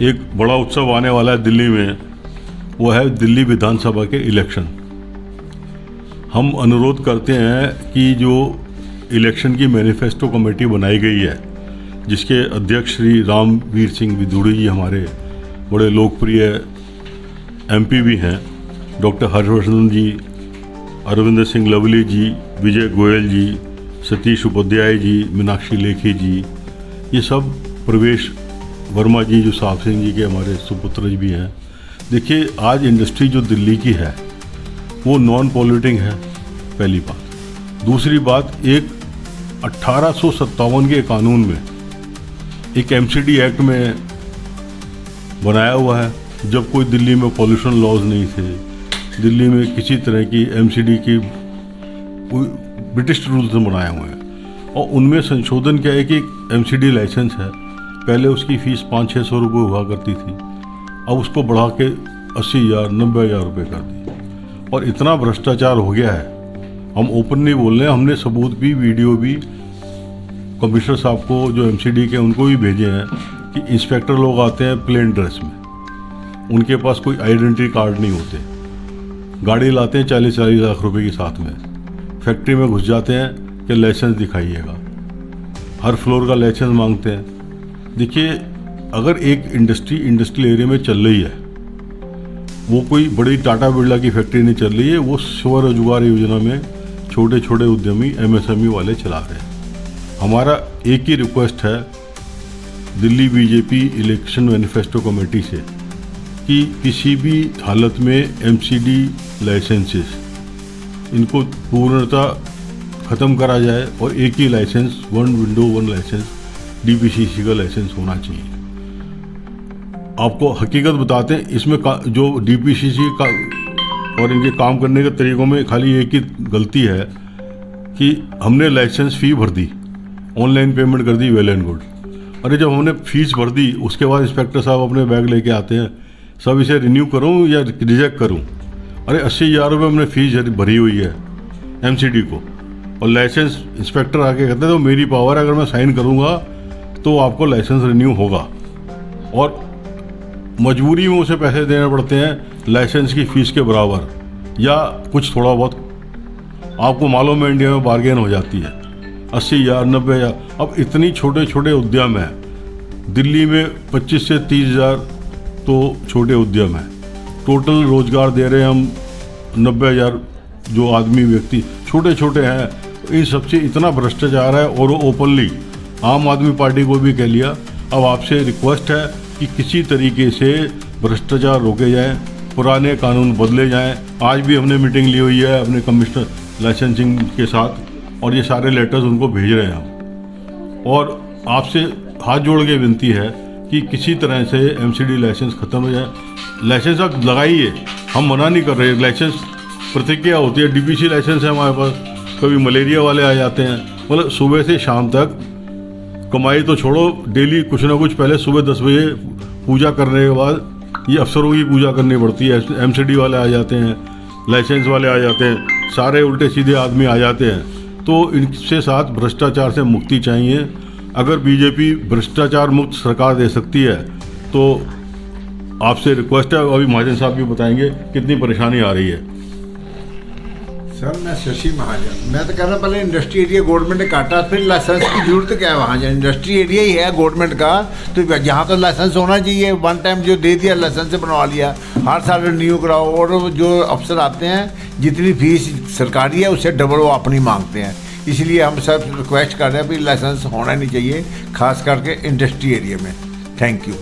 एक बड़ा उत्सव आने वाला है दिल्ली में, वो है दिल्ली विधानसभा के इलेक्शन। हम अनुरोध करते हैं कि जो इलेक्शन की मैनिफेस्टो कमेटी बनाई गई है, जिसके अध्यक्ष श्री रामवीर सिंह विदुड़ी जी हमारे बड़े लोकप्रिय एमपी भी हैं, डॉक्टर हर्षवर्धन जी, अरविंदर सिंह लवली जी, विजय गोयल जी, सतीश उपाध्याय जी, मीनाक्षी लेखी जी, ये सब, प्रवेश वर्मा जी जो साहब सिंह जी के हमारे सुपुत्र भी हैं। देखिए, आज इंडस्ट्री जो दिल्ली की है वो नॉन पॉल्यूटिंग है, पहली बात। दूसरी बात, एक 1857 के कानून में, एक एमसीडी एक्ट में बनाया हुआ है, जब कोई दिल्ली में पॉल्यूशन लॉज नहीं थे, दिल्ली में किसी तरह की एमसीडी की ब्रिटिश रूल्स बनाए हुए हैं, और उनमें संशोधन क्या है कि एमसीडी लाइसेंस है, पहले उसकी फ़ीस 500-600 रुपये हुआ करती थी, अब उसको बढ़ा के 80,000 90,000 रुपये कर दी। और इतना भ्रष्टाचार हो गया है, हम ओपन नहीं बोल रहे हैं, हमने सबूत भी, वीडियो भी कमिश्नर साहब को जो एमसीडी के उनको भी भेजे हैं कि इंस्पेक्टर लोग आते हैं प्लेन ड्रेस में, उनके पास कोई आइडेंटिटी कार्ड नहीं होते, गाड़ी लाते हैं 40-40 लाख रुपए के साथ में, फैक्ट्री में घुस जाते हैं कि लाइसेंस दिखाइएगा, हर फ्लोर का लाइसेंस मांगते हैं। देखिए, अगर एक इंडस्ट्रियल एरिया में चल रही है, वो कोई बड़ी टाटा बिरला की फैक्ट्री नहीं चल रही है, वो स्वरोजगार योजना में छोटे छोटे उद्यमी एमएसएमई वाले चला रहे हैं। हमारा एक ही रिक्वेस्ट है Delhi BJP election manifesto committee से कि किसी भी हालत में एमसीडी लाइसेंसेस इनको पूर्णतः ख़त्म करा जाए और एक ही licence, one window one licence, DPCC का लाइसेंस होना चाहिए। आपको हकीकत बताते हैं, इसमें जो डीपीसीसी का और इनके काम करने के तरीक़ों में खाली एक ही गलती है कि हमने लाइसेंस फ़ी भर दी, ऑनलाइन पेमेंट कर दी, वेल एंड गुड। अरे जब हमने फीस भर दी, उसके बाद इंस्पेक्टर साहब अपने बैग लेके आते हैं, सब इसे रिन्यू करूं या रिजेक्ट करूं। अरे 80,000 रुपये हमने फीस भरी हुई है एमसीडी को, और लाइसेंस इंस्पेक्टर आके कहते हैं तो मेरी पावर है, अगर मैं साइन करूंगा तो आपको लाइसेंस रिन्यू होगा, और मजबूरी में उसे पैसे देने पड़ते हैं लाइसेंस की फ़ीस के बराबर, या कुछ थोड़ा बहुत आपको मालूम है इंडिया में बार्गेन हो जाती है, 80,000 90,000। अब इतनी छोटे छोटे उद्यम हैं दिल्ली में, 25 से 30,000 तो छोटे उद्यम हैं, टोटल रोजगार दे रहे हैं हम 90,000 जो आदमी व्यक्ति छोटे छोटे हैं। इन सबसे इतना भ्रष्टाचार है, और वो ओपनली आम आदमी पार्टी को भी कह लिया। अब आपसे रिक्वेस्ट है कि किसी तरीके से भ्रष्टाचार रोके जाए, पुराने कानून बदले जाएं। आज भी हमने मीटिंग ली हुई है अपने कमिश्नर लाइसेंसिंग के साथ, और ये सारे लेटर्स उनको भेज रहे हैं हम, और आपसे हाथ जोड़ के विनती है कि किसी तरह से एमसीडी लाइसेंस ख़त्म हो जाए। लाइसेंस आप लगाइए, हम मना नहीं कर रहे, लाइसेंस प्रतिक्रिया होती है, डीपीसी लाइसेंस है हमारे पास, कभी मलेरिया वाले आ जाते हैं, मतलब सुबह से शाम तक कमाई तो छोड़ो, डेली कुछ ना कुछ, पहले सुबह 10 बजे पूजा करने के बाद ये अफसरों की पूजा करनी पड़ती है, एमसीडी वाले आ जाते हैं, लाइसेंस वाले आ जाते हैं, सारे उल्टे सीधे आदमी आ जाते हैं। तो इनसे साथ भ्रष्टाचार से मुक्ति चाहिए। अगर बीजेपी भ्रष्टाचार मुक्त सरकार दे सकती है तो आपसे रिक्वेस्ट है, अभी महाजन साहब भी बताएंगे कितनी परेशानी आ रही है। सर, मैं शशि महाजन, मैं तो कह रहा पहले इंडस्ट्री एरिया गवर्नमेंट ने काटा, फिर लाइसेंस की जरूरत क्या है वहाँ जाए? इंडस्ट्री एरिया ही है गवर्नमेंट का, तो यहाँ तो लाइसेंस होना चाहिए। वन टाइम जो दे दिया लाइसेंस से बनवा लिया, हर साल रिन्यू कराओ, और जो अफसर आते हैं जितनी फीस सरकारी है उससे डबल वो अपनी मांगते हैं। इसलिए हम सब रिक्वेस्ट कर रहे हैं कि लाइसेंस होना नहीं चाहिए, खास करके इंडस्ट्री एरिया में। Thank you.